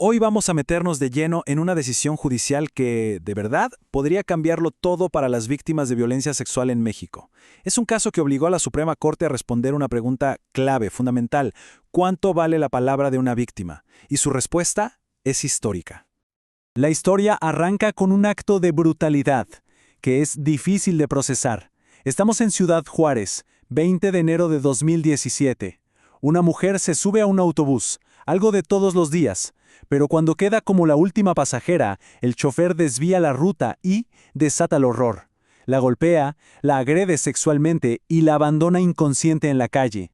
Hoy vamos a meternos de lleno en una decisión judicial que, de verdad, podría cambiarlo todo para las víctimas de violencia sexual en México. Es un caso que obligó a la Suprema Corte a responder una pregunta clave, fundamental: ¿cuánto vale la palabra de una víctima? Y su respuesta es histórica. La historia arranca con un acto de brutalidad, que es difícil de procesar. Estamos en Ciudad Juárez, 20 de enero de 2017. Una mujer se sube a un autobús, algo de todos los días, pero cuando queda como la última pasajera, el chofer desvía la ruta y desata el horror. La golpea, la agrede sexualmente y la abandona inconsciente en la calle.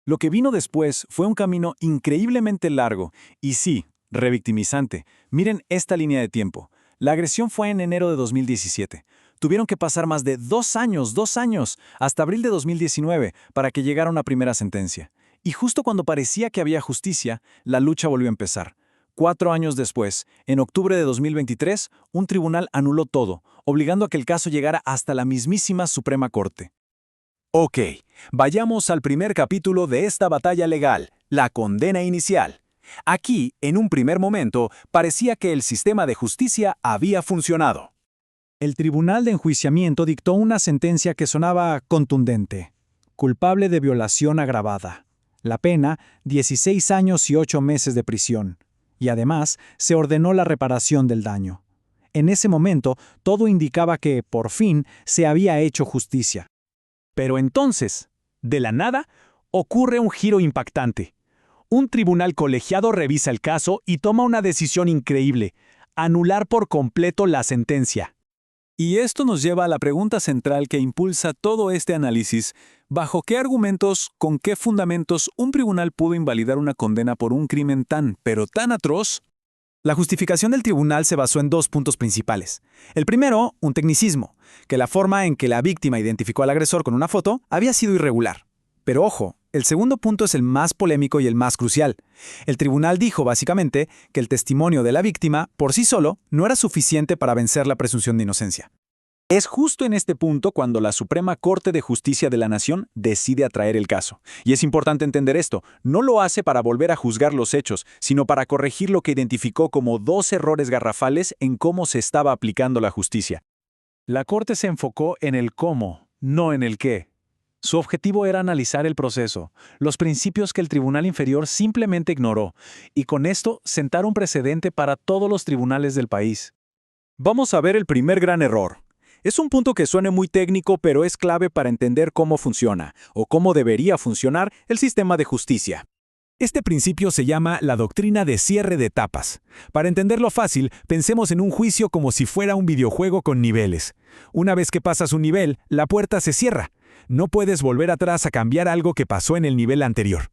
Lo que vino después fue un camino increíblemente largo y sí, revictimizante. Miren esta línea de tiempo. La agresión fue en enero de 2017. Tuvieron que pasar más de 2 años, hasta abril de 2019, para que llegara una primera sentencia. Y justo cuando parecía que había justicia, la lucha volvió a empezar. 4 años después, en octubre de 2023, un tribunal anuló todo, obligando a que el caso llegara hasta la mismísima Suprema Corte. Ok, vayamos al primer capítulo de esta batalla legal, la condena inicial. Aquí, en un primer momento, parecía que el sistema de justicia había funcionado. El tribunal de enjuiciamiento dictó una sentencia que sonaba contundente: culpable de violación agravada. La pena, 16 años y 8 meses de prisión. Y además, se ordenó la reparación del daño. En ese momento, todo indicaba que, por fin, se había hecho justicia. Pero entonces, de la nada, ocurre un giro impactante. Un tribunal colegiado revisa el caso y toma una decisión increíble: anular por completo la sentencia. Y esto nos lleva a la pregunta central que impulsa todo este análisis: ¿bajo qué argumentos, con qué fundamentos un tribunal pudo invalidar una condena por un crimen tan, pero tan atroz? La justificación del tribunal se basó en 2 puntos principales. El primero, un tecnicismo, que la forma en que la víctima identificó al agresor con una foto había sido irregular. Pero ojo, el segundo punto es el más polémico y el más crucial. El tribunal dijo básicamente que el testimonio de la víctima, por sí solo, no era suficiente para vencer la presunción de inocencia. Es justo en este punto cuando la Suprema Corte de Justicia de la Nación decide atraer el caso. Y es importante entender esto: no lo hace para volver a juzgar los hechos, sino para corregir lo que identificó como 2 errores garrafales en cómo se estaba aplicando la justicia. La Corte se enfocó en el cómo, no en el qué. Su objetivo era analizar el proceso, los principios que el Tribunal Inferior simplemente ignoró, y con esto sentar un precedente para todos los tribunales del país. Vamos a ver el primer gran error. Es un punto que suene muy técnico, pero es clave para entender cómo funciona, o cómo debería funcionar, el sistema de justicia. Este principio se llama la doctrina de cierre de etapas. Para entenderlo fácil, pensemos en un juicio como si fuera un videojuego con niveles. Una vez que pasas un nivel, la puerta se cierra. No puedes volver atrás a cambiar algo que pasó en el nivel anterior.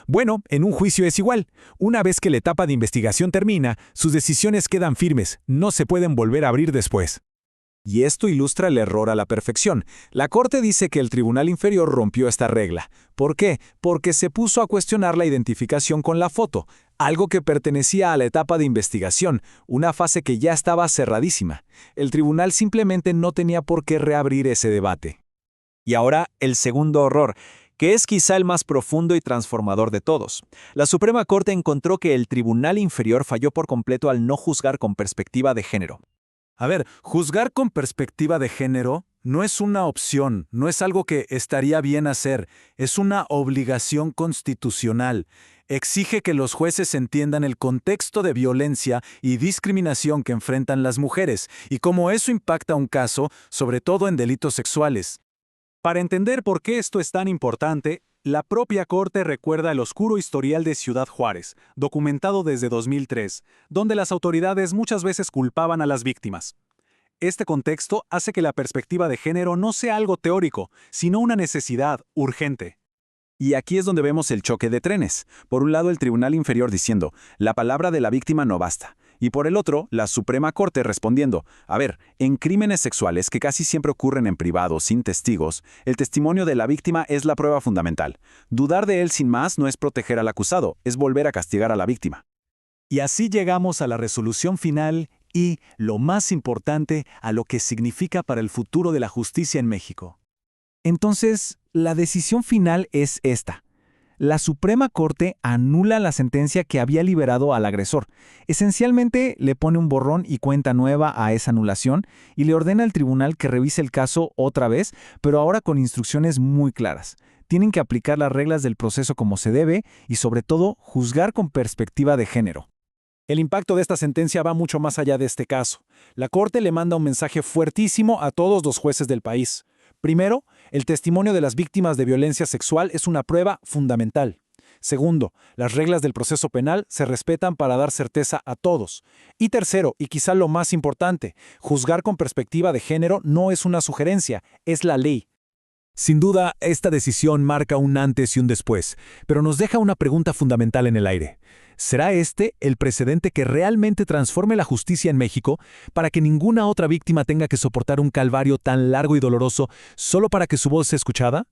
Bueno, en un juicio es igual. Una vez que la etapa de investigación termina, sus decisiones quedan firmes, no se pueden volver a abrir después. Y esto ilustra el error a la perfección. La Corte dice que el Tribunal Inferior rompió esta regla. ¿Por qué? Porque se puso a cuestionar la identificación con la foto, algo que pertenecía a la etapa de investigación, una fase que ya estaba cerradísima. El tribunal simplemente no tenía por qué reabrir ese debate. Y ahora, el segundo error, que es quizá el más profundo y transformador de todos. La Suprema Corte encontró que el Tribunal Inferior falló por completo al no juzgar con perspectiva de género. A ver, juzgar con perspectiva de género no es una opción, no es algo que estaría bien hacer, es una obligación constitucional. Exige que los jueces entiendan el contexto de violencia y discriminación que enfrentan las mujeres y cómo eso impacta un caso, sobre todo en delitos sexuales. Para entender por qué esto es tan importante, la propia Corte recuerda el oscuro historial de Ciudad Juárez, documentado desde 2003, donde las autoridades muchas veces culpaban a las víctimas. Este contexto hace que la perspectiva de género no sea algo teórico, sino una necesidad urgente. Y aquí es donde vemos el choque de trenes. Por un lado, el Tribunal Inferior diciendo: la palabra de la víctima no basta. Y por el otro, la Suprema Corte respondiendo: a ver, en crímenes sexuales que casi siempre ocurren en privado, sin testigos, el testimonio de la víctima es la prueba fundamental. Dudar de él sin más no es proteger al acusado, es volver a castigar a la víctima. Y así llegamos a la resolución final y, lo más importante, a lo que significa para el futuro de la justicia en México. Entonces, la decisión final es esta: La Suprema Corte anula la sentencia que había liberado al agresor. Esencialmente le pone un borrón y cuenta nueva a esa anulación y le ordena al tribunal que revise el caso otra vez, pero ahora con instrucciones muy claras. Tienen que aplicar las reglas del proceso como se debe y, sobre todo, juzgar con perspectiva de género. El impacto de esta sentencia va mucho más allá de este caso. La Corte le manda un mensaje fuertísimo a todos los jueces del país. Primero, el testimonio de las víctimas de violencia sexual es una prueba fundamental. Segundo, las reglas del proceso penal se respetan para dar certeza a todos. Y tercero, y quizá lo más importante, juzgar con perspectiva de género no es una sugerencia, es la ley. Sin duda, esta decisión marca un antes y un después, pero nos deja una pregunta fundamental en el aire. ¿Será este el precedente que realmente transforme la justicia en México para que ninguna otra víctima tenga que soportar un calvario tan largo y doloroso solo para que su voz sea escuchada?